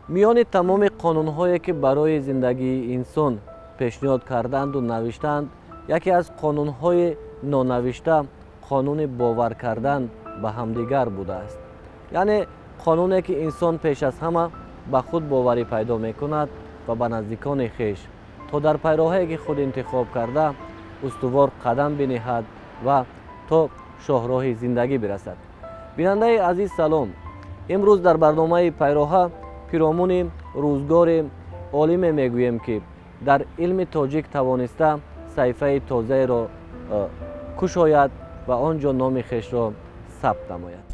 میان تمام قانون‌هایی که برای زندگی انسان پیشنهاد کردند و نوشتند، یکی از قانون‌های نانوشته قانون باور کردن به همدیگر بوده است. یعنی قانونی که انسان پیش از همه به خود باوری پیدا می‌کند و به نزدیکان خویش تا در پیراهی که خود انتخاب کرده استوار قدم بنهد و تا شاهراه زندگی برسد. بیننده عزیز سلام، امروز در برنامه پیراه پیرامون روزگار عالم میگوییم که در علم تاجیک توانسته صحیفه تازه را کشاید و آنجا نام خویش را ثبت نماید.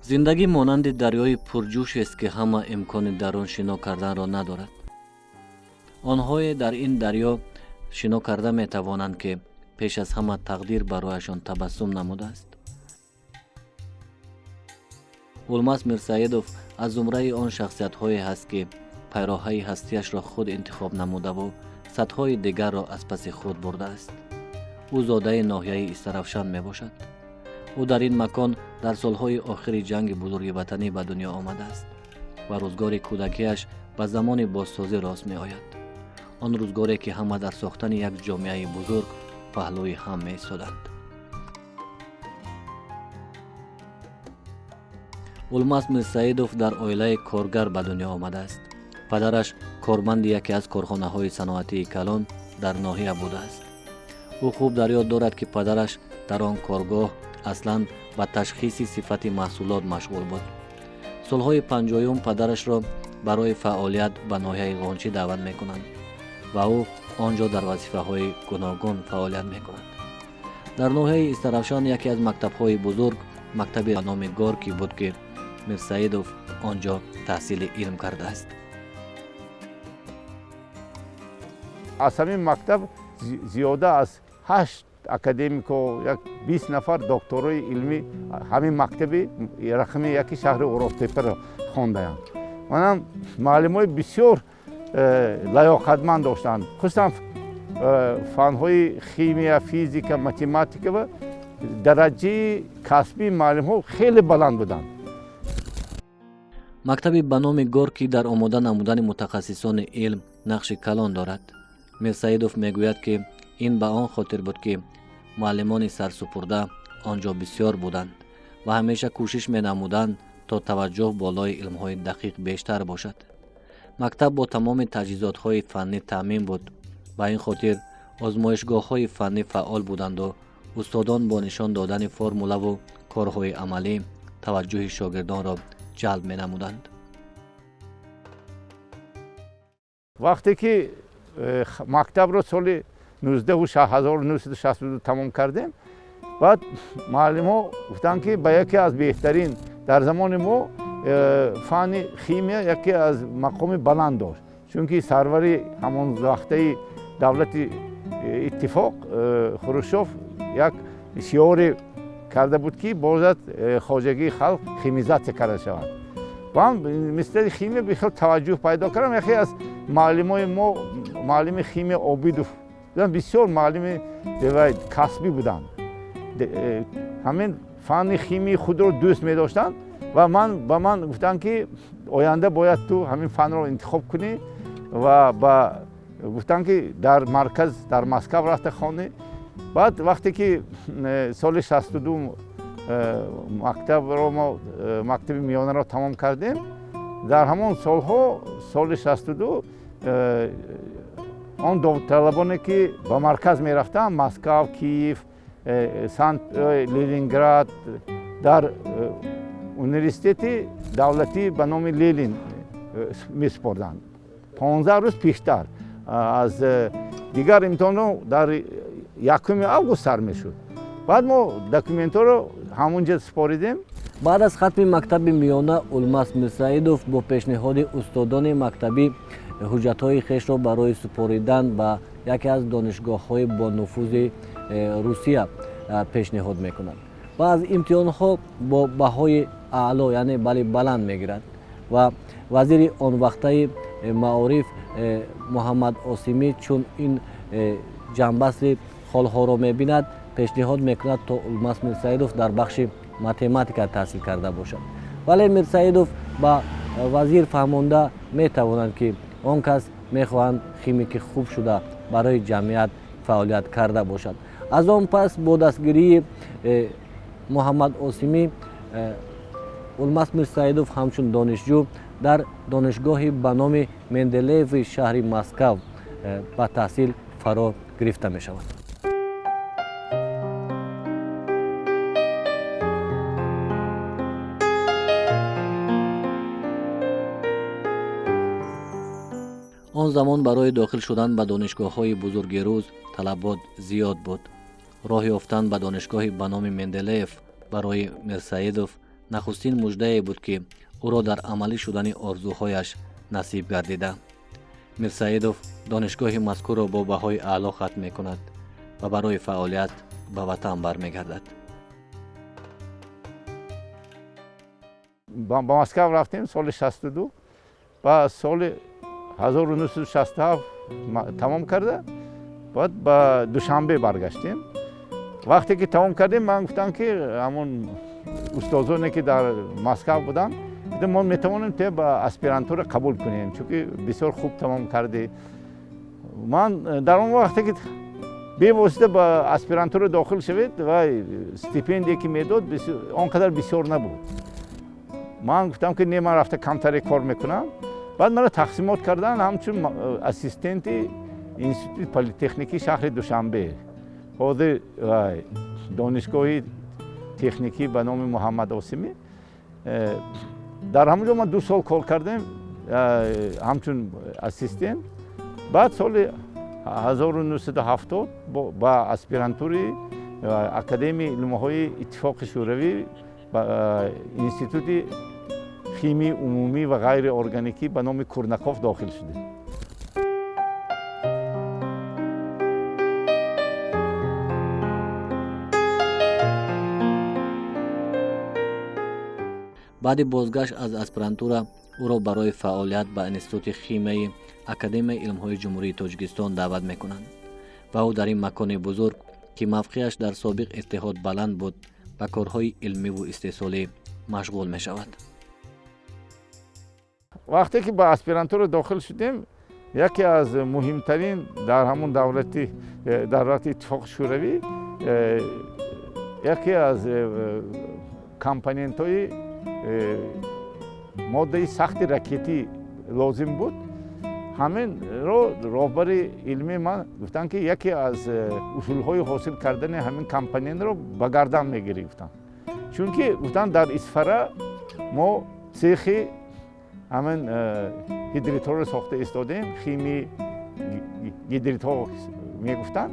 زندگی مانند دریای پرجوش است که همه امکان در آن شنا کردن را ندارد. آنهای در این دریا شنا کرده می توانند که پیش از همه تقدیر برایشان تبسم نموده است. اولماس میرسایدوف از زمره آن شخصیت هایی هست که پیراهه هستیش را خود انتخاب نموده و صدهای دیگر را از پس خود برده است. او زاده ناحیه استرافشان می باشد. او در این مکان در سالهای آخر جنگ بزرگ وطنی به دنیا آمده است و روزگار کودکیش به زمان بازسازی راست می آید. آن روزگاری که همه در ساختن یک جامعه بزرگ پهلوی هم می ایستادند. اولماس میرسایدوف در عائله کارگر به دنیا آمده است. پدرش کارمند یکی از کارخانه های صنعتی کلان در ناحیه بوده است. او خوب در یاد دارد که پدرش در آن کارگاه اصلا به تشخیص صفت محصولات مشغول بود. سالهای 50 پدرش را برای فعالیت به ناحیه قانچی دعوت می کنند و او آنجا در وظیفه های گوناگون فعالیت می کند. در ناحیه استرافشان یکی از مکتب های بزرگ مکتب به نام گورکی بود که میرسایدوف آنجا تحصیل علم کرده است. از همین مکتب زیاده از 8 اکادمیک و یک 20 نفر دکترای علمی همین مکتب رقم یکی شهر اوروپا را خواندند. منم معلمای بسیار لیاقتمند داشتند. خصوصا فن‌های شیمی، فیزیک، متماتیک و درجه کسبی معلم‌ها خیلی بلند بودند. مکتب به نام گورکی در آماده نمودن متخصصان علم نقش کلان دارد. میرسایدوف میگوید که این به آن خاطر بود که معلمان سرسپرده آنجا بسیار بودند و همیشه کوشش می نمودند تا توجه بالای علم‌های دقیق بیشتر باشد. مکتب با تمام تجهیزات‌های فنی تامین بود. به این خاطر آزمایشگاه‌های فنی فعال بودند و استادان با نشان دادن فرموله و کارهای عملی توجه شاگردان را جلب می نمودند. وقتی که مکتب را سال 1962 تمام کردیم، بعد معلم‌ها گفتند که به یکی از بهترین در زمان ما فن شیمی یکی از مقام بلند داشت، چون که سروری همون وقتی دولت اتفاق خروشچوف یک شعار کرده بود که باید خواجگی خلق شیمیزاسیون کرده شود. و هم مثل شیمی بخیر توجه پیدا کردم. یکی از معلمای ما معلم شیمی عابدوف بسیار معلم کسبی بودند. همین فن شیمی خود را دوست می داشتند و به من گفتند که آینده باید تو همین فن را انتخاب کنی و گفتند که در مرکز در مسکو رفته خوانی. بعد وقتی که سال 62 مکتب میانه را تمام کردیم، در همان سالها سال 62 آن داوطلبانی که به مرکز می رفتند مسکو، کیف، لنینگراد در universitet دولتی به نام لنین می سپردند. 15 روز پیشتر از دیگر امتحان در 1 آگوست سر می شد. بعد ما دکومنت رو همونجا سپاریدیم. بعد از ختم مکتب میانه اولماس میرسایدوف با پیشنهاد استادان مکتبی حجت‌های خویش را برای سپاریدن به یکی از دانشگاه‌های با نفوذ روسیه پیشنهاد می‌کند و از امتحان‌ها با بهای اعلا یعنی بلند می‌گیرد و وزیر آن وقته معارف محمد آسیمی چون این ҷанбаси холҳоро мебинад, пешниҳод мекунад то Улмаз Мирсаидов дар бахши математика таҳсил карда бошад. вале Мирсаидов ба вазир фаҳмонда метавонад ки он кас мехоҳанд химики хуб шуда барои ҷамъият фаъолият карда бошад. аз он пас бо дастгирии Муҳаммад Осимӣ Улмаз Мирсаидов ҳамчун донишҷӯ дар донишгоҳи ба номи Менделееви шаҳри Москав ба таҳсил фаро гирифта мешавад. он замон барои дохил шудан ба донишгоҳҳои бузурги рӯз талабот зиёд буд. роҳ ёфтан ба донишгоҳи ба номи Менделеев барои Мирсаидов нахустин муждае буд ки ӯро дар амалӣ шудани орзуҳояш насиб гардида. Мирсаидов донишгоҳи мазкурро бо баҳои аъло хатм мекунад ва барои фаъолият ба ватан бармегардад. ба Москав рафтем соли 62 ба соли 1967 тамом карда баъд ба Душанбе баргаштем. вақте ки тамом кардем ман гуфтам ки ҳамон устозоне ки дар Москав буданд мо метавонем те ба аспирантура қабул кунем, чунки бисёр хуб тамом кардӣ. ман дар он вақте ки бевосита ба аспирантура дохил шавед ва стипендие ки медод он қадар бисёр набуд. ман гуфтам ки не ман рафта камтаре кор мекунам. баъд мара тақсимот кардан ҳамчун ассистенти институти политехникии шаҳри Душанбе, ҳозир донишгоҳи техникӣ ба номи Муҳаммад Осимӣ. дар ҳамон ҷо ман 2 сол кор кардем ҳамчун ассистент. баъд соли 1970 ба аспирантури академияи илмҳои иттифоқи шӯравӣ ба институти химии умумӣ ва ғайриорганикӣ ба номи Курнаков дохил шудем. баъди бозгашт аз аспирантура ӯро барои фаъолият ба институти химияи академияи илмҳои ҷумҳурии Тоҷикистон даъват мекунанд ва ӯ дар ин макони бузург ки мавқеаш дар собиқ иттиҳод баланд буд ба корҳои илмиву истеҳсолӣ машғул мешавад. вақте ки ба аспирантура дохил шудем, яке аз муҳимтарин дар ҳамон давлати иттифоқи шӯравӣ яке аз компонентҳои моддаи сахти ракетӣ лозим буд. ҳаминро роҳбари илми ман гуфтанд ки яке аз усулҳои ҳосил кардани ҳамин компонентро ба гардан мегирӣ гуфтанд. чунки гуфтанд дар Исфара мо цехи ҳамин гидриторро сохта истодем, химии гидритҳо мегуфтанд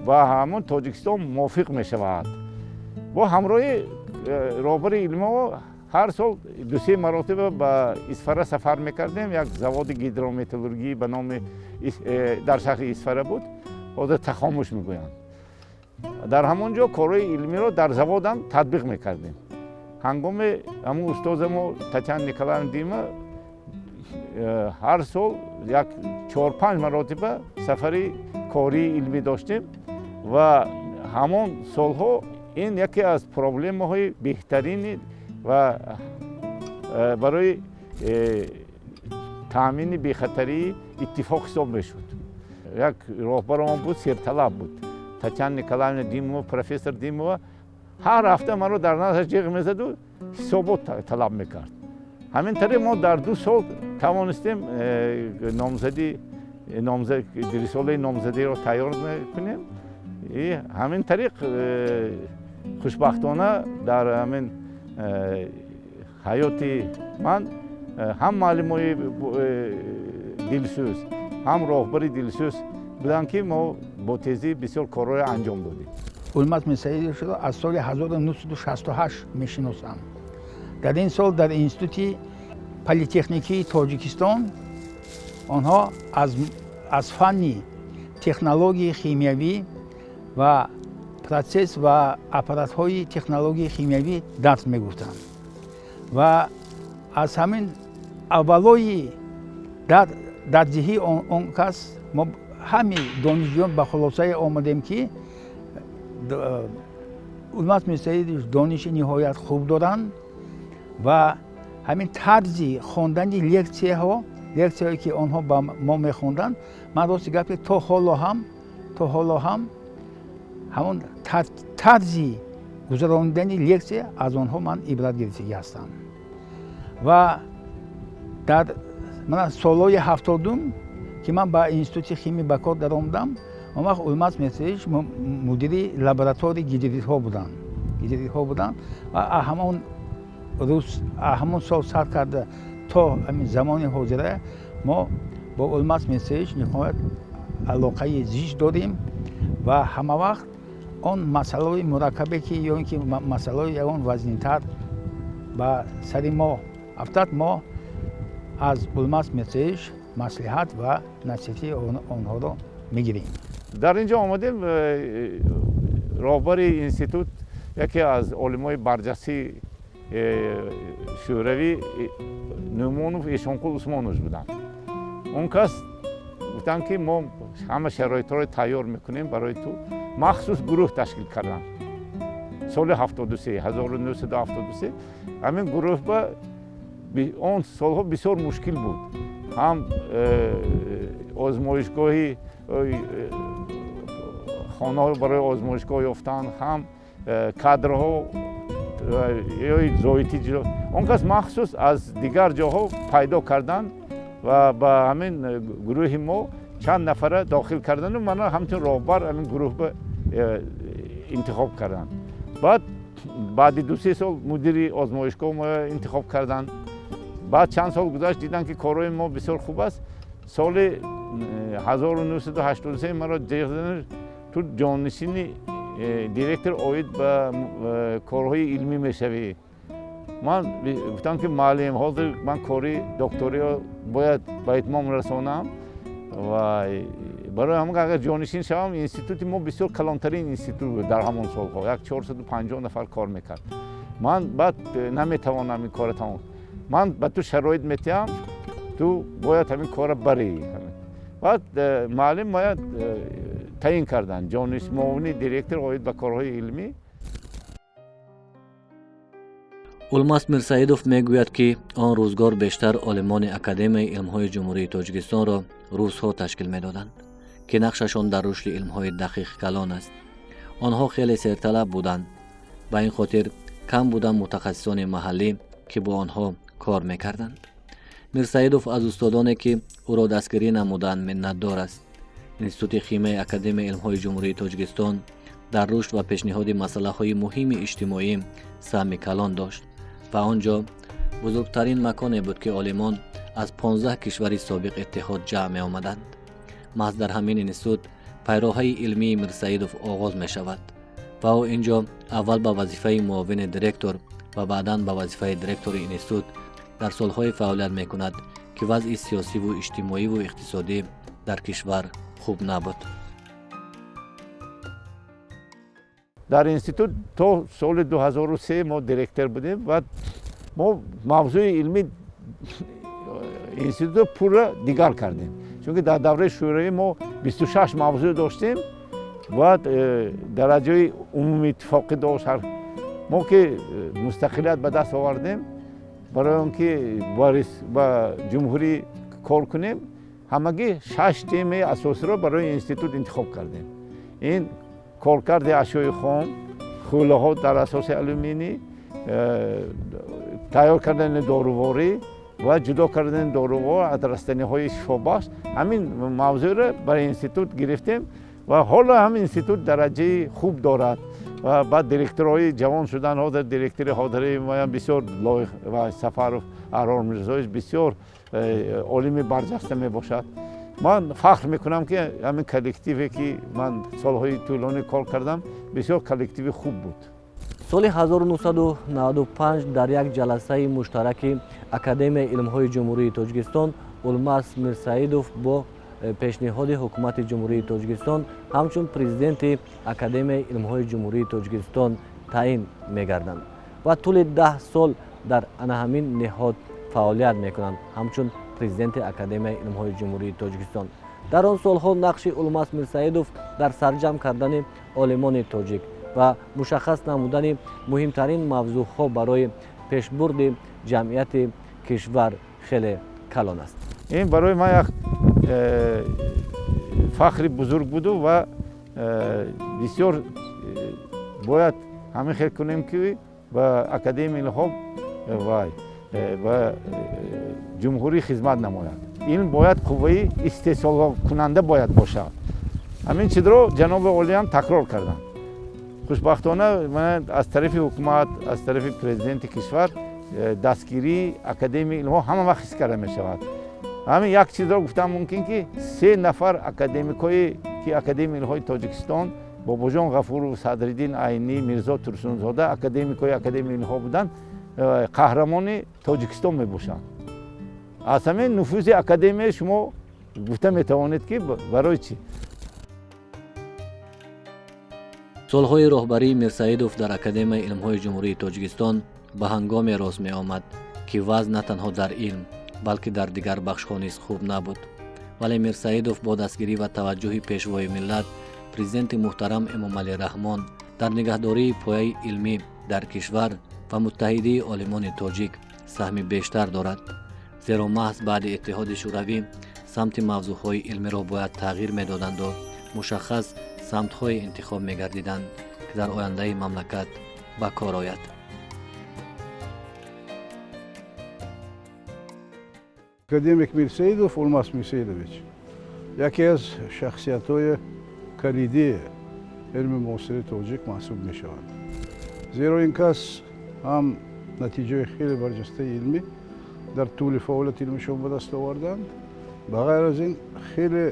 ба ҳамон Тоҷикистон мувофиқ мешавад. бо ҳамроҳи роҳбари илмиҳо ҳар сол 2-3 маротиба ба Исфара сафар мекардем. як заводи гидрометаллургӣ ба номи дар шаҳри Исфара буд, ҳозир Тахомуш мегӯянд. дар ҳамон ҷо корҳои илмиро дар заводам татбиқ мекардем. ҳангоми ҳамон устозамо Татьяна Николаевна Дима ҳар сол як 4-5 маротиба сафари кории илмӣ доштем ва ҳамон солҳо ин яке аз проблемаҳои беҳтарини ва барои таъмини бехатарии иттифоқ ҳисоб мешуд. як роҳбарам буд, серталаб буд, Татьяна Николаевна Димова, профессор Димова. ҳар ҳафта маро дар назар ҷиғ мезаду ҳисобот талаб мекард. ҳамин тариқ мо дар 2 сол тавонистем рисолаи номзадиро тайёр кунем. ҳамин тариқ хушбахтона дар ҳамин ҳаёти ман ҳам муаллимои дилсӯз, ҳам роҳбари дилсӯз буданд ки мо бо тезӣ бисёр корҳоро анҷом додем. Улмаз Мирсаидовро аз соли 1968 мешиносам. дар ин сол дар институти политехникии Тоҷикистон онҳо аз фанни технологияи химиявӣ ва процесс ва аппаратҳои технологияи химиявӣ дарс мегуфтанд ва аз ҳамин аввалои дарсдиҳии он кас мо ҳамин донишҷӯён ба хулосае омадем ки Улмаз Мирсаидович дониши ниҳоят хуб доранд ва ҳамин тарзи хондани лексияҳое ки онҳо ба мо мехонданд, ман рости гапе то ҳоло ҳам ҳамон тарзи гузарондани лексия аз онҳо ман ибрат гирифтагӣ ҳастам. ва дар солҳои 70 ки ман ба институти химия ба кор даромадам, он вақт Улмаз Мирсаидович мудири лаборатории гидритҳо буданд ва ҳамон сол сар карда то ҳамин замони ҳозира мо бо Улмаз Мирсаидович ниҳоят алоқаи зич дорем ва ҳама вақт он масъалаҳои мураккабе ки ё ин ки масъалаҳои ягон вазнинтар ба сари мо афтад, мо аз Улмаз Мирсаидович маслиҳат ва насиҳати онҳоро мегирем. дар инҷо омадем роҳбари институт яке аз олимои барҷастаи шӯравӣ Нӯмонов Эшонқул Усмонович буданд. он кас гуфтанд ки мо ҳама шароитҳоро тайёр мекунем барои ту. махсус гурӯҳ ташкил карданд соли 1973. ҳамин гурӯҳ ба он солҳо бисёр мушкил буд. ҳам озмоишгоҳи хонаҳо барои озмоишгоҳ ёфтан, ҳам кадрҳо ёи зоити ҷудо. он кас махсус аз дигар ҷоҳо пайдо карданд ва ба ҳамин гурӯҳи мо чанд нафара дохил карданду мана ҳамчун роҳбар ҳамин гурӯҳ интихоб карданд. баъди 2-3 сол мудири озмоишгоҳ мо интихоб карданд. баъд чанд сол гузашт, диданд ки корҳои мо бисёр хуб аст. соли 1983 маро ҷиғ задан, ту ҷонишини директор оид ба корҳои илмӣ мешавӣ. ман гуфтам ки маълим, ҳозир ман кори докториро бояд ба итмом расонам ва барои ҳамон агар ҷонишин шавам, институти мо бисёр калонтарин институт буд дар ҳамон солҳо. 450 нафар кор мекард. ман баъд наметавонам ин кора тамом. ман ба ту шароит метиҳам, ту бояд ҳамин кора барӣ. баъд маълим бояд таъин карданд ҷонишмуовини директор оид ба корҳои илмӣ. Улмаз Мирсаидов мегӯяд ки он рӯзгор бештар олимони Академияи илмҳои ҷумҳурии Тоҷикистонро рӯзҳо ташкил медоданд, ки нақшашон дар рушди илмҳои дақиқ калон аст. онҳо хеле серталаб буданд, ба ин хотир кам буданд мутахассисони маҳаллӣ ки бо онҳо кор мекарданд. Мирсаидов аз устодоне ки ӯро дастгирӣ намуданд миннатдор аст. институти химияи Академияи илмҳои ҷумҳурии Тоҷикистон дар рушд ва пешниҳоди масъалаҳои муҳими иҷтимоӣ саҳми калон дошт ва он ҷо бузургтарин маконе буд ки олимон аз 15 кишвари собиқ иттиҳод ҷамъ меомаданд. маҳз дар ҳамин институт пайроҳаи илмии Мирсаидов оғоз мешавад ва ӯ ин ҷо аввал ба вазифаи муовини директор ва баъдан ба вазифаи директори институт дар солҳое фаъолият мекунад ки вазъи сиёсиву иҷтимоиву иқтисодӣ дар кишвар хуб набуд. дар институт то соли 2003 мо директор будем ва мо мавзӯи илми институтро пурра дигар кардем. чунки дар давраи шӯравӣ мо 26 мавзӯъ доштем ва дараҷаи умуми иттифоқӣ дошт. мо ки мустақилият ба даст овардем барои он ки ба ҷумҳурӣ кор кунем, ҳамагӣ 6 темаи асосиро барои институт интихоб кардем. ин коркарди ашёи хом, хӯлаҳо дар асоси алюминий, тайёр кардани доруворӣ ва ҷудо кардани доруворӣ аз растаниҳои шифобахш. ҳамин мавзӯъро барои институт гирифтем ва ҳоло ҳамин институт дараҷаи хуб дорад ва баъд директорҳои ҷавон шудан. ҳозир директори ҳозираи моям бисёр лоиқ ва Сафаров Аҳрор Мирзоевич бисёр олими барҷаста мебошад. ман фахр мекунам ки ҳамин коллективе ки ман солҳои тӯлонӣ кор кардам бисёр коллективи хуб буд. соли 1995 дар як ҷаласаи муштараки Академияи илмҳои ҷумҳурии Тоҷикистон Улмаз Мирсаидов бо пешниҳоди ҳукумати ҷумҳурии Тоҷикистон ҳамчун президенти Академияи илмҳои ҷумҳурии Тоҷикистон таъин мегарданд ва тӯли 10 сол дар ана ҳамин неҳод фаъолият мекунанд ҳамчун президенти Академияи илмҳои ҷумҳурии Тоҷикистон. дар он солҳо нақши Улмаз Мирсаидов дар сарҷам кардани олимони тоҷик ва мушаххас намудани муҳимтарин мавзӯъҳо барои пешбурди ҷамъияти кишвар хеле калон аст. ин барои ман як фахри бузург буду ва бисёр бояд ҳамин хел кунем ки ба академияи илҳом ва ҷумҳурӣ хизмат намояд. ин бояд қувваи истеҳсолкунанда бояд бошад. ҳамин чизро ҷаноби олиям такрор карданд. хушбахтона ман аз тарафи ҳукумат, аз тарафи президенти кишвар дастгирии академияи илҳом ҳама вақт ҳис карда мешавад. ҳамин як чизро гуфтам мумкин ки 3 нафар академикои ки академияи илҳои тоҷикистон бобоҷон ғафуров, Садриддин Айнӣ, Мирзо Турсунзода академикои академияи илҳо буданд, қаҳрамони тоҷикистон мебошанд. аз ҳамин нуфузи академия шумо гуфта метавонед ки барои чӣ. солҳои роҳбарии Мирсаидов дар Академияи илмҳои ҷумҳурии Тоҷикистон ба ҳангоме рост меомад ки вазъ на танҳо дар илм, балки дар дигар бахшҳо низ хуб набуд. вале Мирсаидов бо дастгирӣ ва таваҷҷӯҳи пешвои миллат, президенти муҳтарам Эмомалӣ Раҳмон дар нигаҳдории пояи илмӣ дар кишвар ва муттаҳидии олимони тоҷик саҳми бештар дорад. зеро маҳз баъди иттиҳоди шӯравӣ самти мавзӯъҳои илмиро бояд тағйир медоданду мушаххас самтҳое интихоб мегардиданд ки дар ояндаи мамлакат ба кор ояд. академик Мирсаидов Улмаз Мирсаидович яке аз шахсиятҳои калидии илми муосири тоҷик маҳсуб мешавад. зеро ин кас ҳам натиҷаи хеле барҷастаи илмӣ дар тӯли фаъолияти илмишон ба даст оварданд. ба ғайр аз ин хеле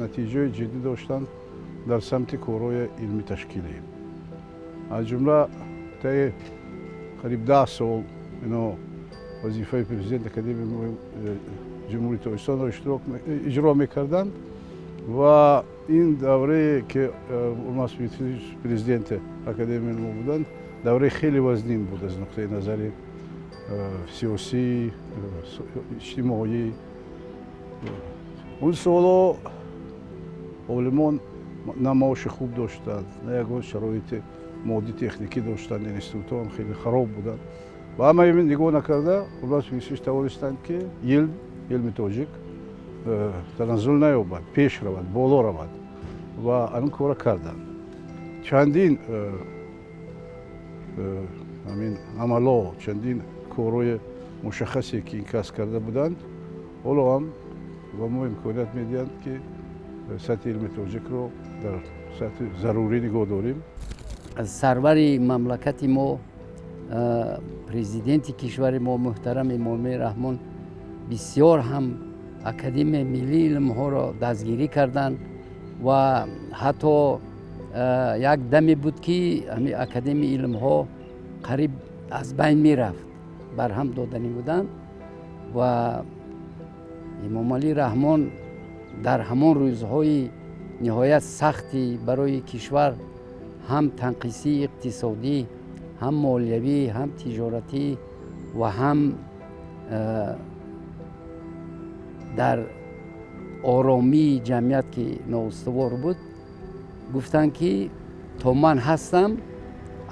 натиҷаи ҷиддӣ доштанд дар самти корҳои илмӣ ташкилӣ. аз ҷумла таи қариб 10 сол ино вазифаи президент академияи ҷумҳурии Тоҷикистонро иҷро мекарданд ва ин даврае ки Улмаз Мирсаидов президенти академияи илмҳо буданд давраи хеле вазнин буд аз нуқтаи назари сиёсӣ, иҷтимоӣ. он солҳо олимон на маоши хуб доштанд, на ягон шароити моддӣ техникӣ доштанд, институтҳо ҳам хеле хароб буданд. ба ҳама ин нигоҳ накарда Улмаз Мирсаидович тавонистанд ки илми тоҷик таназзул наёбад, пеш равад, боло равад ва ҳамин корро карданд. чандин ҳамин амало, чандин корҳои мушаххасе ки ин кас карда буданд, ҳоло ҳам ба мо имконият медиҳанд ки сатҳи илми тоҷикро дар сатҳи зарурӣ нигоҳ дорем. сарвари мамлакати мо, президенти кишвари мо муҳтарам Эмомалӣ Раҳмон бисёр ҳам академияи миллии илмҳоро дастгирӣ карданд ва ҳатто як даме буд ки ҳамин академияи илмҳо қариб аз байн мерафт, барҳам додани буданд ва Эмомалӣ Раҳмон дар ҳамон рӯзҳои ниҳоят сахти барои кишвар ҳам танқисии иқтисодӣ, ҳам молиявӣ, ҳам тиҷоратӣ ва ҳам дар оромии ҷамъият ки ноустувор буд, гуфтанд ки то ман ҳастам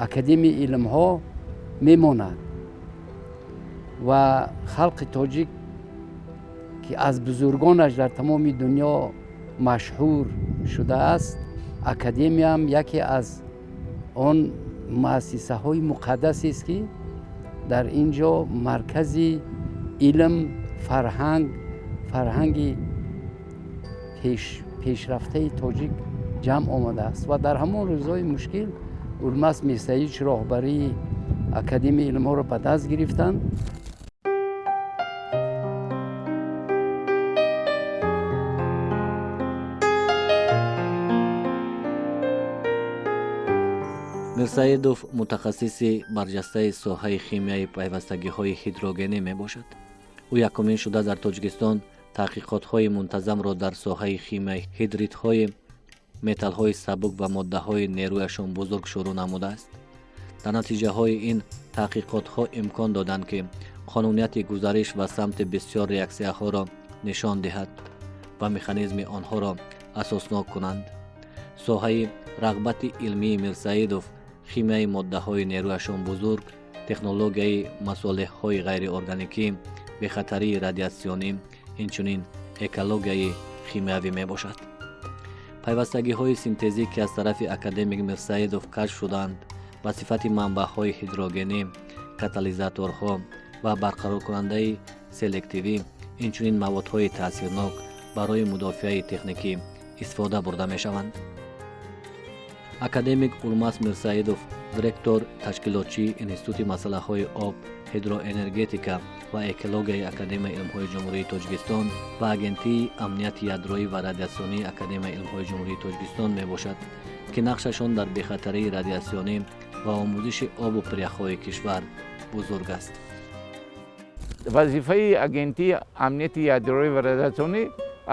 академияи илмҳо мемонад ва халқи тоҷик ки аз бузургонаш дар тамоми дунё машҳур шудааст, академияам яке аз он муассисаҳои муқаддасест ки дар ин ҷо маркази илм, фарҳанги пешрафтаи тоҷик ҷамъ омадааст ва дар ҳамон рӯзҳои мушкил Улмаз Мирсаидович роҳбарии академияи илмҳоро ба даст гирифтанд. Мирсаидов мутахассиси барҷастаи соҳаи химияи пайвастагиҳои ҳидрогенӣ мебошад. ӯ якумин шуда дар Тоҷикистон таҳқиқотҳои мунтазамро дар соҳаи химияи ҳидридҳои металлҳои сабук ва моддаҳои нерӯяшон бузург шурӯъ намудааст. дар натиҷаҳои ин таҳқиқотҳо имкон доданд ки қонунияти гузариш ва самти бисёр реаксияҳоро нишон диҳад و مکانیزم آنها را اساسناک کنند. соҳаи рағбати илмии мирсаидов химияи моддаҳои нерӯашон бузург, технологияи масолеҳҳои ғайриорганикӣ, бехатарии радиатсионӣ, инчунин экологияи химиявӣ мебошад. пайвастагиҳои синтезӣ ки аз тарафи академик мирсаидов кашф шуданд ба сифати манбаъҳои ҳидрогенӣ, катализаторҳо ва барқароркунандаи селективӣ, инчунин маводҳои таъсирнок барои мудофиаи техникӣ истифода бурда мешаванд. академик урмас мирсаидов, директор ташкилотчии институти масъалаҳои об, ҳидроэнергетика ва экологияи академияи илмҳои ҷумҳурии тоҷикистон ва агентии амнияти ядроӣ ва радиатсионии академияи илмҳои ҷумҳурии тоҷикистон мебошад, ки нақшашон дар бехатарии радиатсионӣ ва омӯзиши обу прияхҳои кишвар бузург аст. вазифаи агентии амнияти ядроӣ ва радиатсионӣ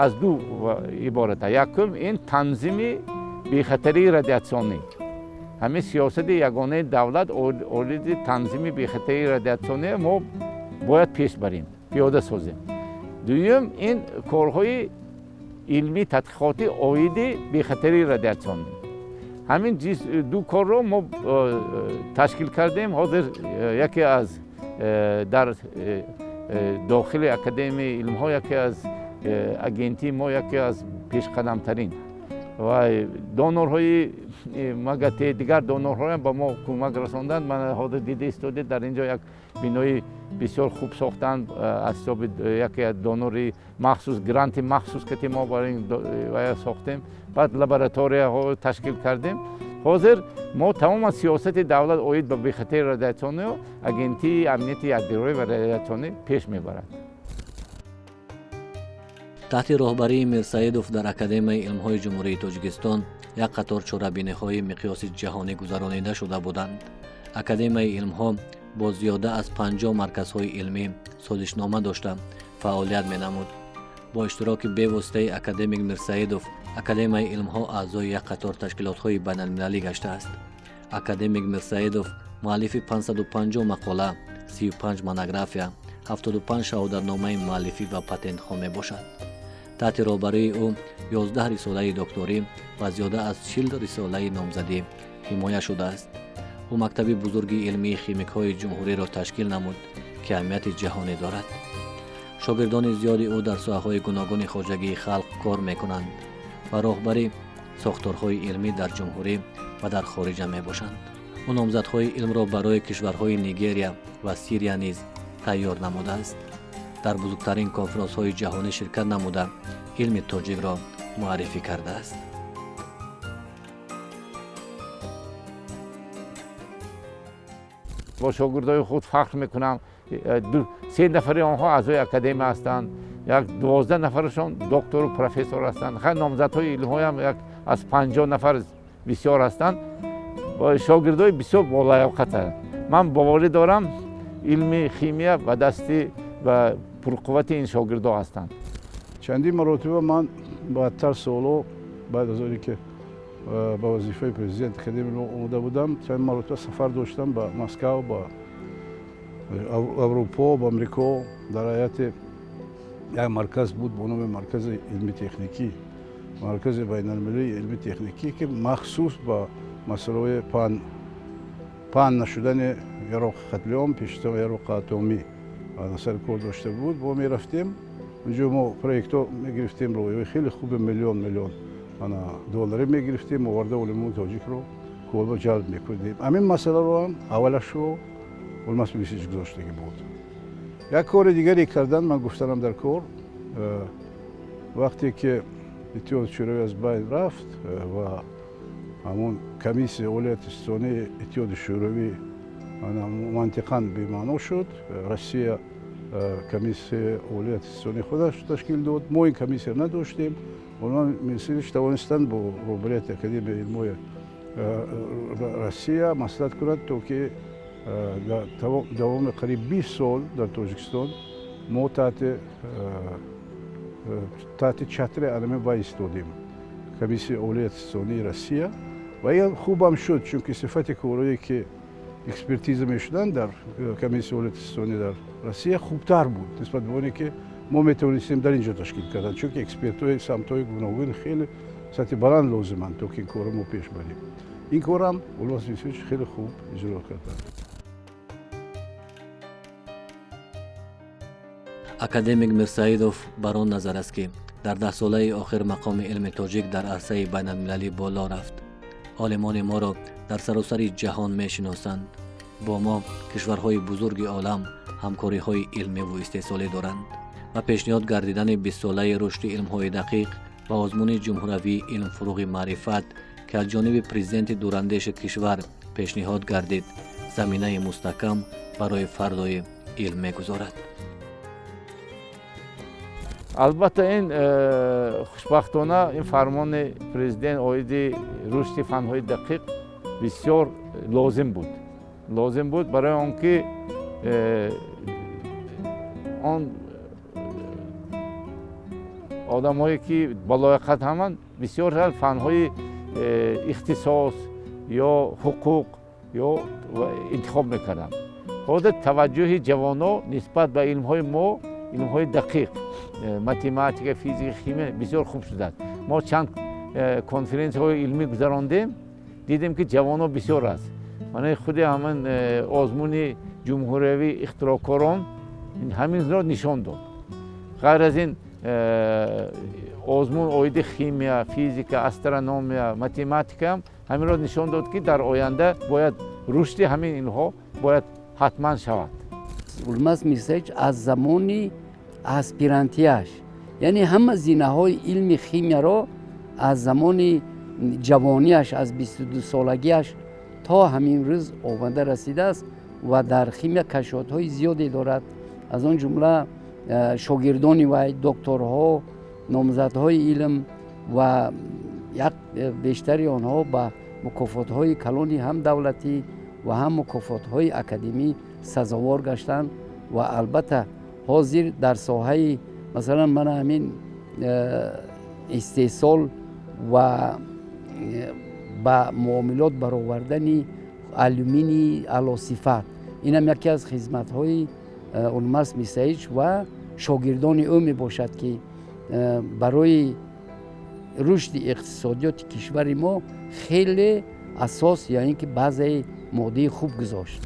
аз ду иборат аст. якум ин танзими бехатарии радиатсионӣ. ҳамин сиёсати ягонаи давлат олиди танзими бехатарии радиатсионӣ мо бояд пеш барем, пиёда созем. дуюм ин корҳои илмӣ тадқиқоти оиди бехатарии радиатсионӣ. ҳамин ду корро мо ташкил кардем. ҳозир яке аз дар дохили академияи илмҳо яке аз агентии мо яке аз пешқадамтарин ва донорҳои магате дигар донорҳоям ба мо кӯмак расонданд. ман ҳозир дида истоде дар инҷо як бинои бисёр хуб сохтанд аз ҳисоби яке аз донори махсус, гранти махсус ки мо барои сохтем. баъд лабораторияҳо ташкил кардем. ҳозир мо тамоман сиёсати давлат оид ба бехатарии радиатсионӣ агентии амнияти ядроӣ ва радиатсионӣ пеш мебарад. таҳти роҳбарии мирсаидов дар академияи илмҳои ҷумҳурии тоҷикистон як қатор чорабиниҳои миқёси ҷаҳонӣ гузаронида шуда буданд. академияи илмҳо бо зиёда аз 50 марказҳои илмӣ созишнома дошта фаъолият менамуд. бо иштироки бевоситаи академик мирсаидов академияи илмҳо аъзои як қатор ташкилотҳои байналмилалӣ гаштааст. академик мирсаидов муаллифи 550 мақола, 35 монография, 75 шаҳодатномаи муаллифӣ ва патентҳо мебошад. таҳти роҳбарии ӯ 11 рисолаи докторӣ ва зиёда аз 40 рисолаи номзадӣ ҳимоя шудааст. ӯ мактаби бузурги илмии химикҳои ҷумҳуриро ташкил намуд, ки аҳамияти ҷаҳонӣ дорад. шогирдони зиёди ӯ дар соҳаҳои гуногуни хоҷагии халқ кор мекунанд ва роҳбари сохторҳои илмӣ дар ҷумҳурӣ ва дар хориҷа мебошанд. ӯ номзадҳои илмро барои кишварҳои Нигерия ва Сирия низ тайёр намудааст. дар бузургтарин конферансҳои ҷаҳонӣ ширкат намуда илми тоҷикро муаррифӣ кардааст. با شاگردای خود فخر میکنم. 3 نفری آنها اعضای اکادمی هستند. یک 12 نفرشان دکتر و پروفسور هستند. خیلی نامزدهای علمی هم یک از 50 نفر بسیار هستند. با شاگردای بسیار بالیاقت هستند. من باوری دارم علم شیمی و دستی و پرقوت این شاگردها هستند. چندین مرتبه من بعدتر سالو بعد از آنی که با وظیفه پرزیدنت اکادمی اومده بودم چند مرتبه سفر داشتم به مسکو، با اروپا، با امریکا. در حیات یک مرکز بود به نام مرکز علمی تکنیکی، مرکز بین المللی علمی تکنیکی که مخصوص با مسئله پهن نشدن یارو قتلیام، پیشتر یارو اتمی سر کار داشته بود. با می رفتیم اونجا ما پروژه میگرفتیم روی خیلی خوب میلیون دلاری میگرفتیم آورده علوم تاجیک رو کلبا جلب میکردیم. همین مسئله رو هم اولش رو علماس میسیج گذاشتگی بود. یک کار دیگری کردن، من گفتم در کار وقتی که اتحاد شوروی از بین رفت و همون کمیسیون ولایت استانی اتحاد شوروی منطقاً بی‌معنی شد، روسیه کمیسیون ولایت استانی خودش تشکیل داد. ما این کمیسیون نداشتیم. اونها میسیج توانستند با روبریت اکادمی علمی روسیه مصلحت کنند تا که دوام قریب 20 سال در تاجیکستان ما تحت چتر علمی بایستادیم کمیسیون ولایت استانی روسیه و این خوب هم شد چون که صفت کارهایی که اکسپرتیز میشدن در کمیسیون ولایت استانی در روسیه خوبتر بود نسبت به اونی که ما میتونستیم در اینجا تشکیل کردن، چون که اکسپرت‌های سمت‌های گوناگون خیلی سطح بلند لازمند تا که این کار ما پیش بریم. این کار هم اولماس میرسایدوف خیلی خوب اجرا کردن. академик мирсаидов бар он назар аст ки дар 10 солаи охир мақоми илми тоҷик дар арсаи байналмилалӣ боло рафт. олимони моро дар саросари ҷаҳон мешиносанд. бо мо кишварҳои бузурги олам ҳамкориҳои илмиву истеҳсолӣ доранд ва пешниҳод гардидани 20 солаи рушди илмҳои дақиқ ва озмуни ҷумҳуравии илмфуруғи маърифат ки аз ҷониби президенти дурандеши кишвар пешниҳод гардид заминаи мустаҳкам барои фардои илм мегузорад. албатта ин хушбахтона ин фармони президент оиди рушди фанҳои дақиқ бисёр лозим буд барои он ки он одамое ки балояқат ҳаманд бисёр фанҳои ихтисос ё ҳуқуқ ё интихоб мекарданд. ҳозир таваҷҷӯҳи ҷавоно нисбат ба илмҳои мо илмҳои дақиқ математика, физика, химия бисёр хуб шудааст. мо чанд конференсияҳои илмӣ гузарондем, дидем ки ҷавоно бисёр аст. маънои худи ҳамин озмуни ҷумҳуриявии ихтироъкорон ҳаминро нишон дод. ғайр аз ин озмун оиди химия, физика, астрономия, математика ҳам ҳаминро нишон дод ки дар оянда бояд рушди ҳамин инҳо бояд ҳатман шавад. улмаз мирсаидович аз замони аспирантияш, яъне ҳама зинаҳои илми химияро аз замони ҷавонияш, аз 22 солагияш то ҳамин рӯз омада расидааст ва дар химия кашфиётҳои зиёде дорад. аз он ҷумла шогирдони вай, докторҳо, номзадҳои илм ва як бештари онҳо ба мукофотҳои калони ҳам давлатӣ ва ҳам мукофотҳои академӣ сазовор гаштанд ва албатта ҳозир дар соҳаи масалан мана ҳамин истеҳсол ва ба муомилот баровардани алюминии аълосифат, инам яке аз хизматҳои улмаз мирсаидович ва шогирдони ӯ мебошад ки барои рушди иқтисодиёти кишвари мо хеле асос ё ин ки баъзаи моддаи хуб гузошт.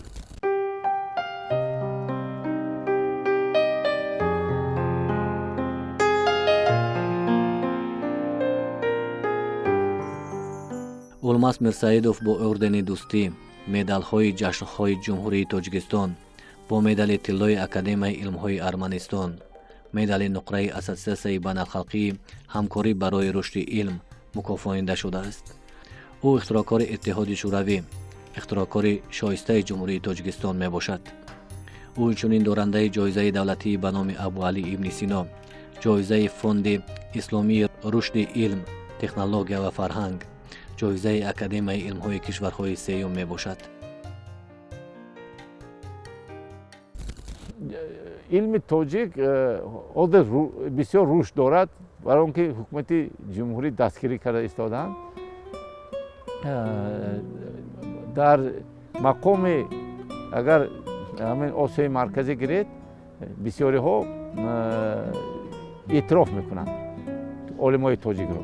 улмаз мирсаидов бо ордени дӯстӣ, медалҳои ҷашнҳои ҷумҳурии тоҷикистон, бо медали тиллои академияи илмҳои Арманистон, медали нуқраи ассотсиатсияи байналхалқии ҳамкорӣ барои рушди илм мукофонида шудааст. ӯ ихтироъкори иттиҳоди шӯравӣ, ихтироъкори шоистаи ҷумҳурии тоҷикистон мебошад. ӯ инчунин дорандаи ҷоизаи давлатии ба номи Абу Али ибни Сино, ҷоизаи фонди исломии рушди илм, технология ва фарҳанг, ҷоизаи академияи илмҳои кишварҳои сеюм мебошад. илми тоҷик ҳозир бисёр рушд дорад, барои он ки ҳукумати ҷумҳурӣ дастгирӣ карда истодаанд. дар мақоми агар ҳамин осиёи марказӣ гиред, бисёриҳо эътироф мекунанд олимои тоҷикро.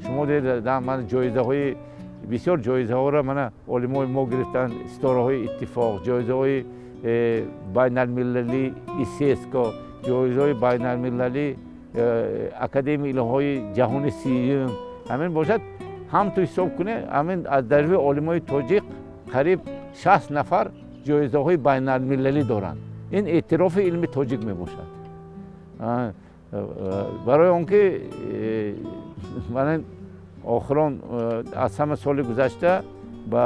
шумо дидед ман ҷоизаҳои бисёр ҷоизаҳоро мана олимои мо гирифтанд, ситораҳои иттифоқ, ҷоизаҳои байналмилалӣ ИСЕСКО, ҷоизаҳои байналмилалӣ академияи илмҳои ҷаҳони сеюм. ҳамин бошад ҳам ту ҳисоб кунед, ҳамин аз дарҷаи олимои тоҷик қариб 60 нафар ҷоизаҳои байналмилалӣ доранд. ин эътирофи илми тоҷик мебошад. барои он ки ман охирон аз ҳама соли гузашта ба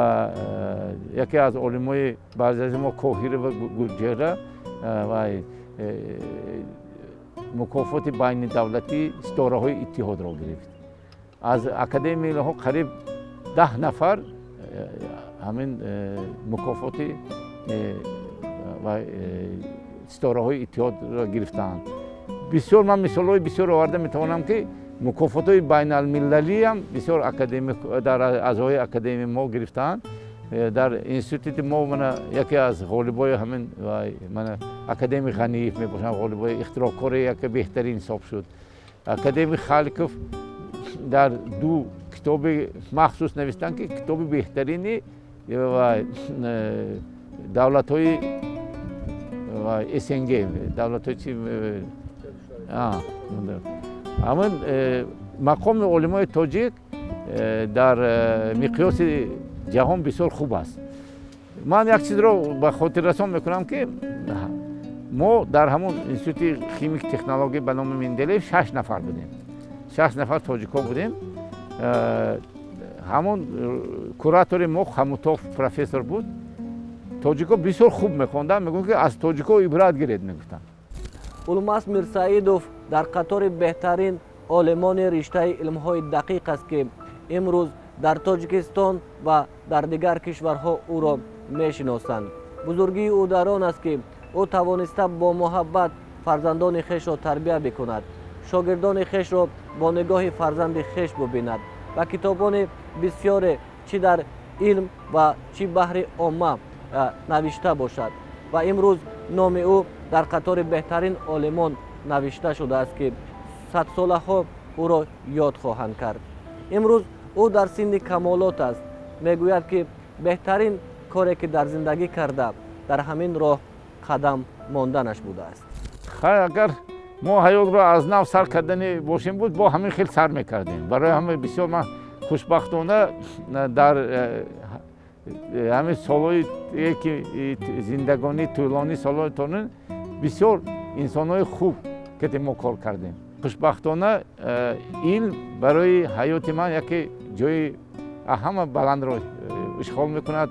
яке аз олимои баъзаи мо Коҳира ва Гулҷехра ва мукофоти байнидавлатии ситораҳои иттиҳодро гирифт. аз академияи илмҳо қариб 10 нафар ҳамин мукофоти ва ситораҳои иттиҳодро гирифтаанд. бисёр ман мисолҳои бисёр оварда метавонам ки мукофотҳои байналмилалӣ ҳам бисёр дар аъзои академияи мо гирифтаанд. дар институти мо мана яке аз ғолибои ҳамин академик ғаниев мебошам, ғолибои ихтироъкори яке беҳтарин ҳисоб шуд. Академик Халиков дар ду китоби махсус навистанд ки китоби беҳтарини давлатҳои СНГ, давлатҳои чи ҳамин мақоми олимои тоҷик дар миқёси ҷаҳон бисёр хуб аст. Ман як чизро ба хотиррасон мекунам ки мо дар ҳамон институти химик технология ба номи Менделеев 6 нафар будем. 6 нафар тоҷико будем. ҳамон куратори мо Хамутов профессор буд. тоҷико бисёр хуб мехонданд, мегӯянд ки аз тоҷико ибрат гиред мегуфтанд. Улмаз Мирсаидов дар қатори беҳтарин олимони риштаи илмҳои дақиқ аст ки имрӯз дар Тоҷикистон ва дар дигар кишварҳо ӯро мешиносанд. бузургии ӯ дар он аст ки ӯ тавониста бо муҳаббат фарзандони хешро тарбия бикунад, шогирдони хешро бо нигоҳи фарзанди хеш бубинад ва китобони бисёре чӣ дар илм ва чӣ баҳри омма навишта бошад ва имрӯз номи ӯ дар қатори беҳтарин олимон навишта шудааст ки садсолаҳо ӯро ёд хоҳанд кард. имрӯз ӯ дар синни камолот аст. мегӯяд ки беҳтарин коре ки дар зиндагӣ карда дар ҳамин роҳ қадам монданаш будааст. хай агар мо ҳаётро аз нав сар кардани бошем буд, бо ҳамин хел сар мекардем. барои ҳама бисёр ман хушбахтона дар ҳамин солҳои ки зиндагонӣ тӯлони солҳои тонин бисёр инсонҳои хуб ки мо кор кардем. хушбахтона илм барои ҳаёти ман яке ҷои аҳама баландро ишғол мекунад.